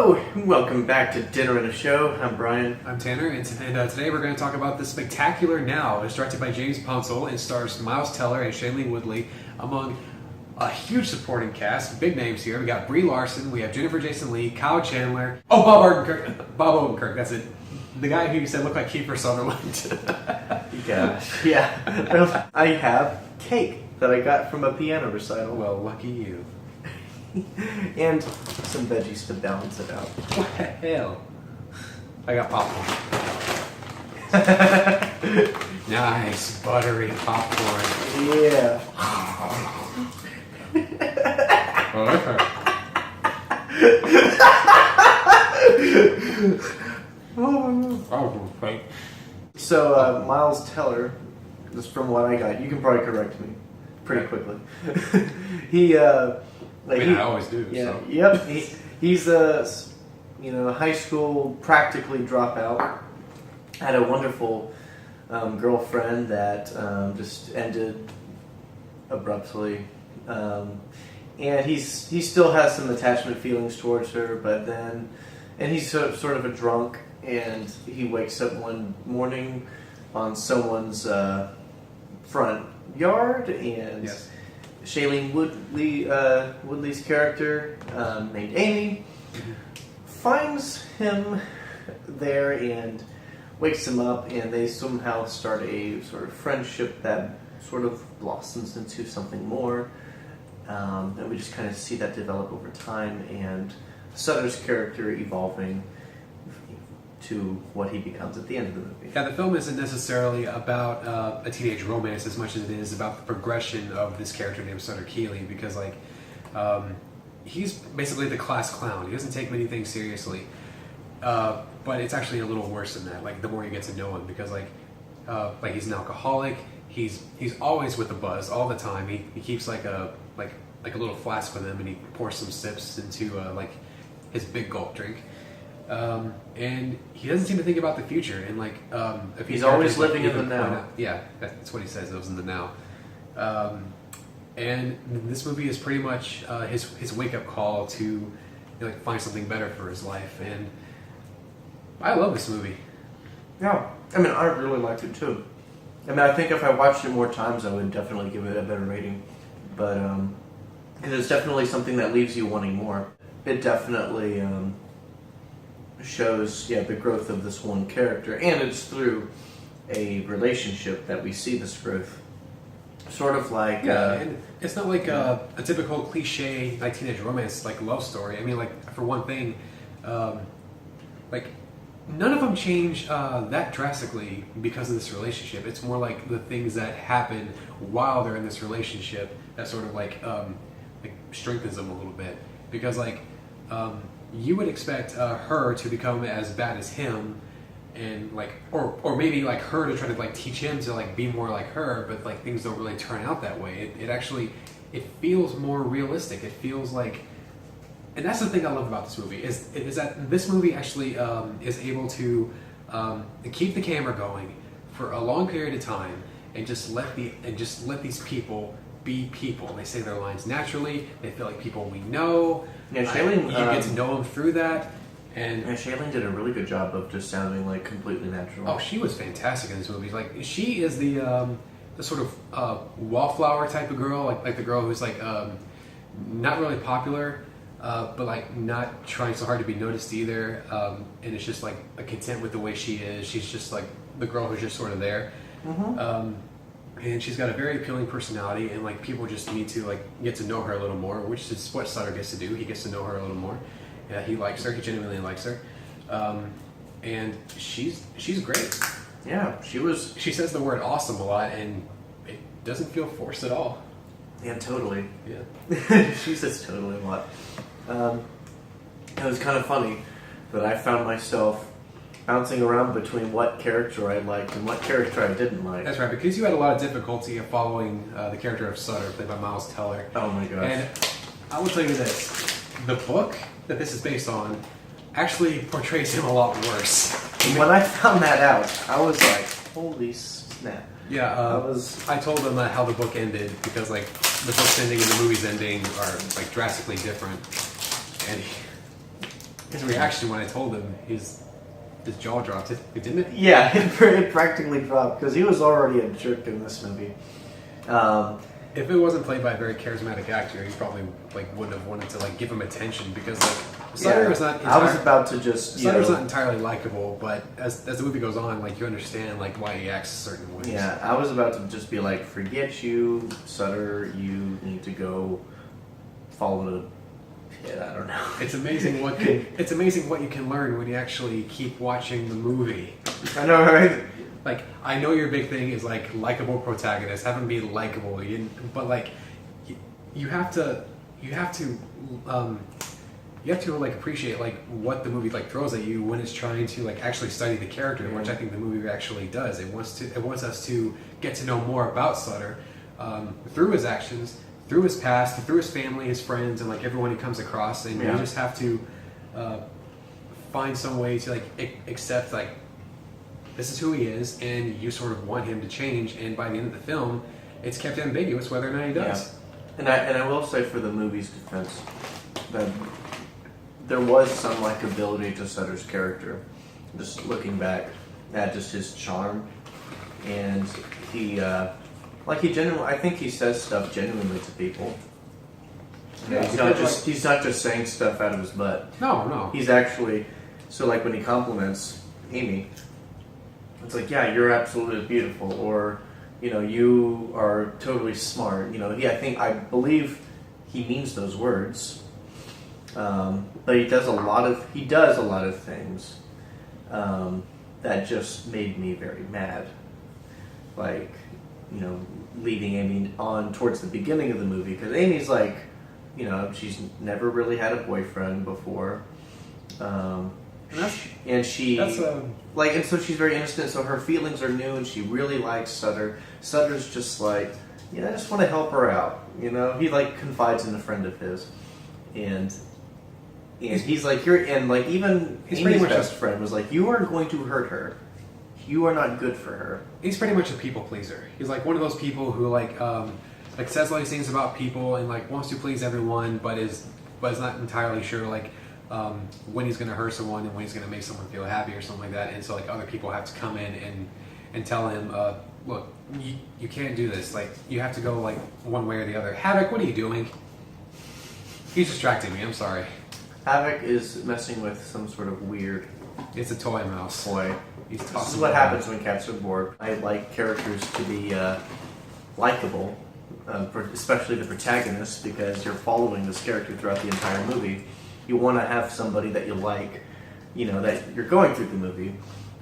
Hello, welcome back to Dinner and a Show. I'm Brian. I'm Tanner, and today we're going to talk about The Spectacular Now. It's directed by James Punsel and stars Miles Teller and Shailene Woodley, among a huge supporting cast. Big names here. We got Brie Larson, we have Jennifer Jason Leigh, Kyle Chandler. Oh, Bob Odenkirk, that's it. The guy who you said looked like Kiefer Sutherland. Gosh, yeah. I have cake that I got from a piano recital. Well, lucky you. And some veggies to balance it out. What the hell? I got popcorn. Nice, buttery popcorn. Yeah. So, Miles Teller, just from what I got, you can probably correct me pretty quickly. I always do. Yeah. So. Yep. He's a high school practically dropout. Had a wonderful girlfriend that just ended abruptly, and he still has some attachment feelings towards her. But then, and he's sort of a drunk, and he wakes up one morning on someone's front yard, and. Yes. Shailene Woodley's character, named Amy, finds him there and wakes him up, and they somehow start a sort of friendship that sort of blossoms into something more. And we just kind of see that develop over time, and Sutter's character evolving to what he becomes at the end of the movie. Yeah, the film isn't necessarily about a teenage romance as much as it is about the progression of this character named Sutter Keeley, because he's basically the class clown. He doesn't take many things seriously, but it's actually a little worse than that. Like the more you get to know him, because he's an alcoholic. He's always with the buzz all the time. He keeps like a little flask with him, and he pours some sips into his big gulp drink. And he doesn't seem to think about the future, and if he's always living in the now. Yeah, that's what he says. It was in the now. And this movie is pretty much his wake up call to find something better for his life. And I love this movie. Yeah, I mean, I really liked it too. I mean, I think if I watched it more times, I would definitely give it a better rating. But because it's definitely something that leaves you wanting more. It definitely. Shows the growth of this one character, and it's through a relationship that we see this growth. Sort of like and it's not like a typical cliche teenage romance love story. I mean, for one thing, none of them change that drastically because of this relationship. It's more like the things that happen while they're in this relationship that sort of strengthens them a little bit, because you would expect her to become as bad as him, and or maybe her to try to teach him to be more like her, but things don't really turn out that way. It actually feels more realistic. It feels and that's the thing I love about this movie is that this movie actually is able to keep the camera going for a long period of time and just let these people be people. They say their lines naturally. They feel like people we know. Yeah, Shailene. You get to know them through that, and Shailene did a really good job of just sounding completely natural. Oh, she was fantastic in this movie. She is the sort of wallflower type of girl, like the girl who's not really popular, but not trying so hard to be noticed either, and it's just content with the way she is. She's just the girl who's just sort of there. Mm-hmm. And she's got a very appealing personality, and people just need to get to know her a little more, which is what Sutter gets to do. He gets to know her a little more. He likes her. He genuinely likes her, and she's great. Yeah, She says the word "awesome" a lot, and it doesn't feel forced at all. Yeah, totally. Yeah, she says totally a lot. It was kind of funny that I found myself bouncing around between what character I liked and what character I didn't like. That's right, because you had a lot of difficulty of following the character of Sutter, played by Miles Teller. Oh my gosh. And I will tell you this, the book that this is based on actually portrays him a lot worse. When I found that out, I was like, holy snap. Yeah, I told them how the book ended, because the book's ending and the movie's ending are drastically different. And His reaction when I told him, his jaw dropped. Didn't it? Yeah, it practically dropped because he was already a jerk in this movie. If it wasn't played by a very charismatic actor, he probably wouldn't have wanted to give him attention because Sutter is not. I was about to just. Sutter's not entirely likable, but as the movie goes on, you understand why he acts certain ways. Yeah, I was about to just be like, forget you, Sutter. You need to go follow the pit. I don't know. It's amazing what you can learn when you actually keep watching the movie. I know, right? I know your big thing is likable protagonists, have them be likable, but you have to appreciate what the movie throws at you when it's trying to actually study the character, which I think the movie actually does. It wants us to get to know more about Sutter through his actions, through his past, through his family, his friends, and everyone he comes across, and you just have to find some way to accept this is who he is, and you sort of want him to change. And by the end of the film, it's kept ambiguous whether or not he does. Yeah. And I will say, for the movie's defense, that there was some likability to Sutter's character. Just looking back at just his charm, and he genuinely, I think he says stuff genuinely to people. Yeah, he's not just saying stuff out of his butt. No. He's actually when he compliments Amy, it's yeah, you're absolutely beautiful, or you are totally smart. I believe he means those words, but he does a lot of things that just made me very mad. Leading Amy on towards the beginning of the movie, because Amy's she's never really had a boyfriend before. And so she's very innocent, so her feelings are new, and she really likes Sutter. Sutter's just I just want to help her out. He confides in a friend of his, and he's even he's Amy's best friend was you are going to hurt her. You are not good for her. He's pretty much a people pleaser. He's one of those people who says all these things about people and wants to please everyone, but is not entirely sure when he's going to hurt someone and when he's going to make someone feel happy or something like that. And so other people have to come in and tell him, look, you can't do this. You have to go one way or the other. Havoc, what are you doing? He's distracting me. I'm sorry. Havoc is messing with some sort of weird. It's a toy mouse. Toy. This is what happens when cats are bored. I like characters to be likable, especially the protagonist, because you're following this character throughout the entire movie. You want to have somebody that you like, that you're going through the movie.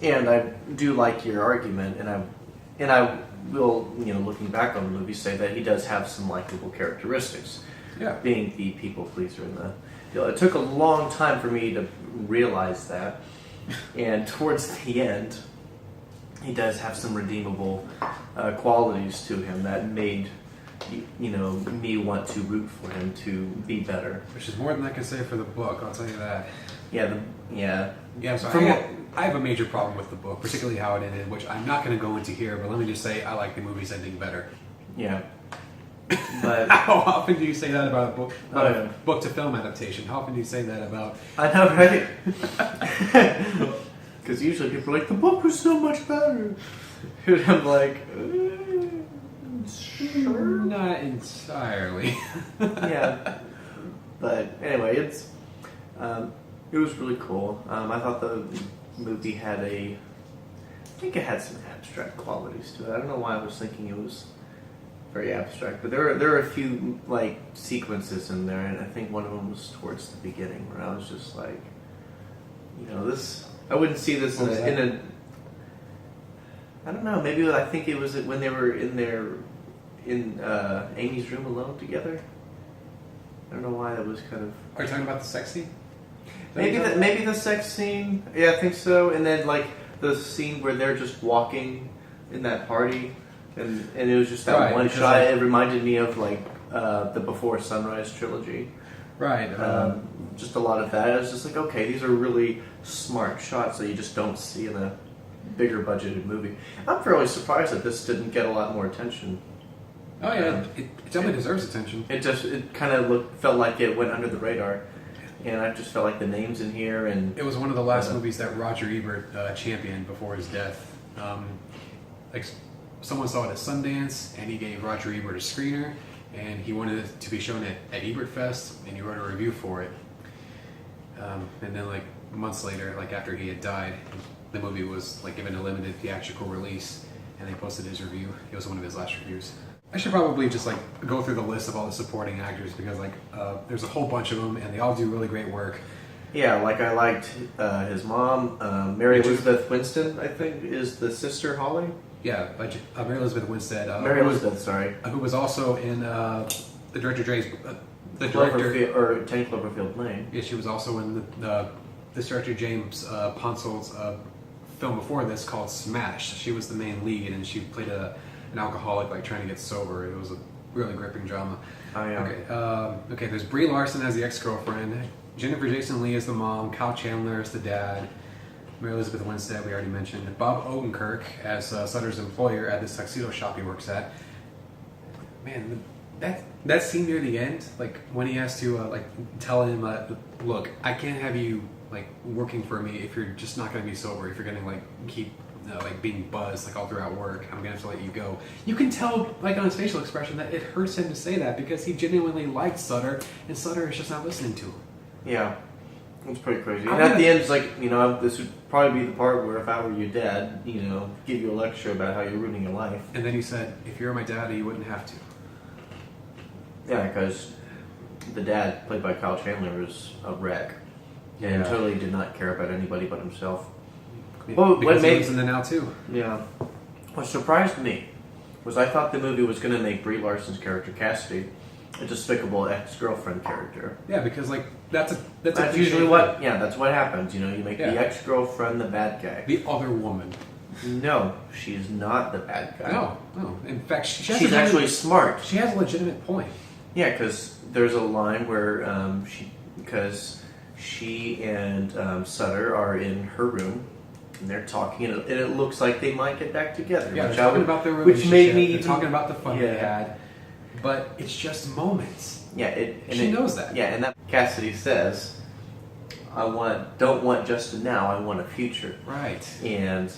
And I do like your argument, and I will, looking back on the movie, say that he does have some likable characteristics. Yeah. Being the people pleaser in it took a long time for me to realize that. And towards the end, he does have some redeemable qualities to him that made me want to root for him to be better. Which is more than I can say for the book, I'll tell you that. Yeah. So I have a major problem with the book, particularly how it ended, which I'm not going to go into here, but let me just say I like the movie's ending better. Yeah. But how often do you say that about a book? Yeah. Book to film adaptation. How often do you say that about? I know, right? Because usually people are the book was so much better. And I'm sure. Not entirely. Yeah. But anyway, it was really cool. I thought the movie had I think it had some abstract qualities to it. I don't know why I was thinking it was very abstract, but there are a few sequences in there, and I think one of them was towards the beginning where I was just this. I wouldn't see this in a. I don't know. Maybe I think it was when they were in Amy's room alone together. I don't know why that was kind of. Are you talking about the sex scene? Maybe the sex scene. Yeah, I think so. And then the scene where they're just walking in that party. And it was just that one shot. It reminded me of the Before Sunrise trilogy. Right. Just a lot of that. I was just okay, these are really smart shots that you just don't see in a bigger budgeted movie. I'm fairly surprised that this didn't get a lot more attention. Oh yeah, it definitely deserves attention. It kind of felt like it went under the radar. and I just felt like the names in here and It was one of the last movies that Roger Ebert championed before his death. Like someone saw it at Sundance, and he gave Roger Ebert a screener, and he wanted it to be shown at Ebert Fest, and he wrote a review for it. And then like months later, like after he had died, the movie was like given a limited theatrical release, and they posted his review. It was one of his last reviews. I should probably just like go through the list of all the supporting actors because like there's a whole bunch of them, and they all do really great work. yeah, like I liked his mom, Mary Elizabeth Winston, I think, is the sister Holly. Yeah, Mary Elizabeth Winstead. Mary Elizabeth, sorry. Who was also in the director Dre's the director Cloverfield, or 10 Cloverfield Lane. Yeah, she was also in this director James Ponsol's film before this called Smash. She was the main lead, and she played an alcoholic like trying to get sober. It was a really gripping drama. Okay, there's Brie Larson as the ex-girlfriend, Jennifer Jason Leigh as the mom, Kyle Chandler as the dad, Mary Elizabeth Winstead we already mentioned, Bob Odenkirk as Sutter's employer at this tuxedo shop he works at. Man, that scene near the end, like when he has to like tell him, look, I can't have you like working for me if you're just not going to be sober. If you're going to like keep like being buzzed like all throughout work, I'm going to have to let you go. You can tell like on his facial expression that it hurts him to say that because he genuinely liked Sutter, and Sutter is just not listening to him. Yeah, it's pretty crazy. And at the end, it's like, this would probably be the part where if I were your dad, give you a lecture about how you're ruining your life. And then he said, if you were my dad, you wouldn't have to. Yeah, because the dad, played by Kyle Chandler, is a wreck. And totally did not care about anybody but himself. Well, because he lives in the now too. Yeah. What surprised me was I thought the movie was going to make Brie Larson's character, Cassidy, a despicable ex-girlfriend character. Yeah, because like that's usually that's what happens. You make the ex-girlfriend the bad guy. The other woman. No, she's not the bad guy. No. In fact, she's actually smart. She has a legitimate point. Yeah, because there's a line where she and Sutter are in her room and they're talking, and it looks like they might get back together. Yeah, they're talking about their relationship. Which made me talking about the fun they had, but it's just moments. Yeah, she knows that. Yeah, and that Cassidy says, don't want just a now, I want a future." Right. And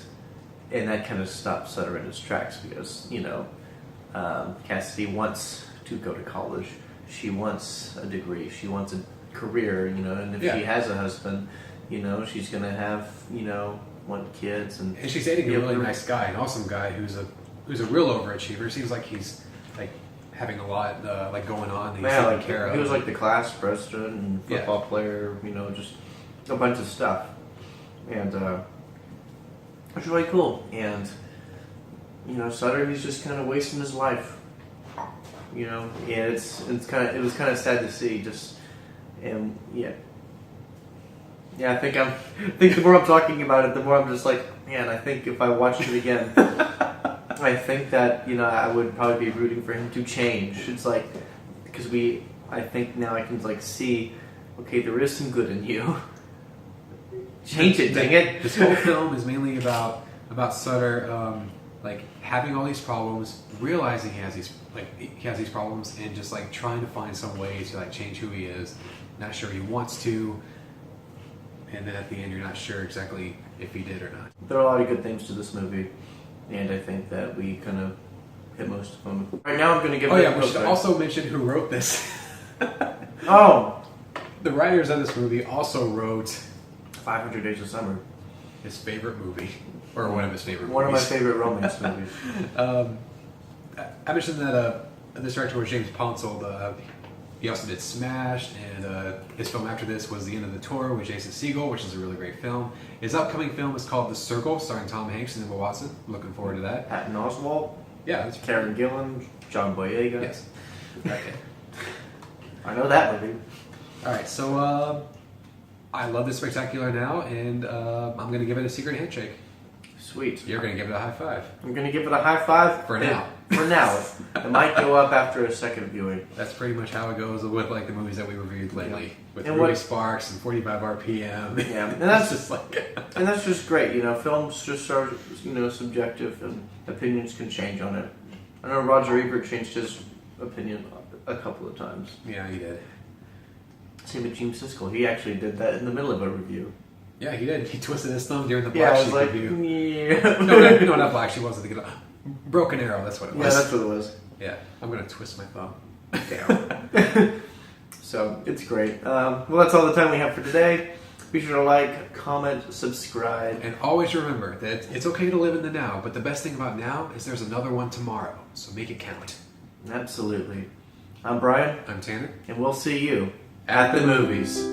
that kind of stops Sutter in his tracks because Cassidy wants to go to college. She wants a degree. She wants a career. And if she has a husband, she's gonna have want kids and she's dating a really nice guy, an awesome guy who's a real overachiever. Seems like he's like having a lot like going on. That he's taking care of. He was like the class president and football player. Just a bunch of stuff, and it's really cool. And Sutter, he's just kind of wasting his life. And it was kind of sad to see. I think the more I'm talking about it, the more I'm just like, man, I think if I watched it again, I think that I would probably be rooting for him to change. It's like because I think now I can like see, okay, there is some good in you. Change it, dang it. This whole film is mainly about Sutter like having all these problems, realizing he has these problems, and just like trying to find some way to like change who he is. Not sure he wants to. And then at the end, you're not sure exactly if he did or not. There are a lot of good things to this movie, and I think that we kind of hit most of them. Right now, I'm going to give. We should also mention who wrote this. The writers of this movie also wrote 500 Days of Summer, his favorite movie, or one of his favorite. One movies. of my favorite romance movies. I mentioned that this director was James Ponsoldt. He also did Smash, and his film after this was The End of the Tour with Jason Segel, which is a really great film. His upcoming film is called The Circle, starring Tom Hanks and Emma Watson. I'm looking forward to that. Patton Oswalt. Yeah, that's Karen Gillan, John Boyega. Yes. Okay. I know that movie. All right, so I love this spectacular now, and I'm going to give it a secret handshake. Sweet. You're going to give it a high five. I'm going to give it a high five. For now. For now. It might go up after a second viewing. That's pretty much how it goes with like the movies that we reviewed lately. With Ruby Sparks and 45 RPM. Yeah, and that's just and that's just great. Films just are subjective, and opinions can change on it. I know Roger Ebert changed his opinion a couple of times. Yeah, he did. Same with Gene Siskel. He actually did that in the middle of a review. Yeah, he did. He twisted his thumb during the Yeah, Black I was Sheep like, review. yeah. No, not Black Sheep. Wasn't the Broken Arrow. That's what it was. Yeah, that's what it was. Yeah, I'm gonna twist my thumb. Damn. So it's great. Well, that's all the time we have for today. Be sure to like, comment, subscribe. And always remember that it's okay to live in the now, but the best thing about now is there's another one tomorrow. So make it count. Absolutely. I'm Brian, I'm Tanner. and we'll see you at the movies.